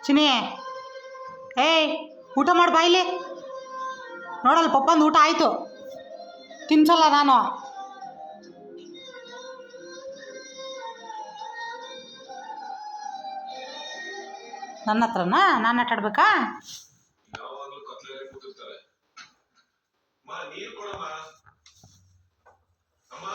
ಚಿನಿ ಏಯ್ ಊಟ ಮಾಡಿ ಬಾಯಿಲಿ ನೋಡಲ್ಲ ಪಪ್ಪಂದು ಊಟ ಆಯಿತು ತಿನ್ಸಲ್ಲ ನಾನು ನನ್ನ ಹತ್ರನಾ ನಾನು ಆಟಾಡ್ಬೇಕಾ ನೀರು ಕೊಡಮ್ಮ ಅಮ್ಮ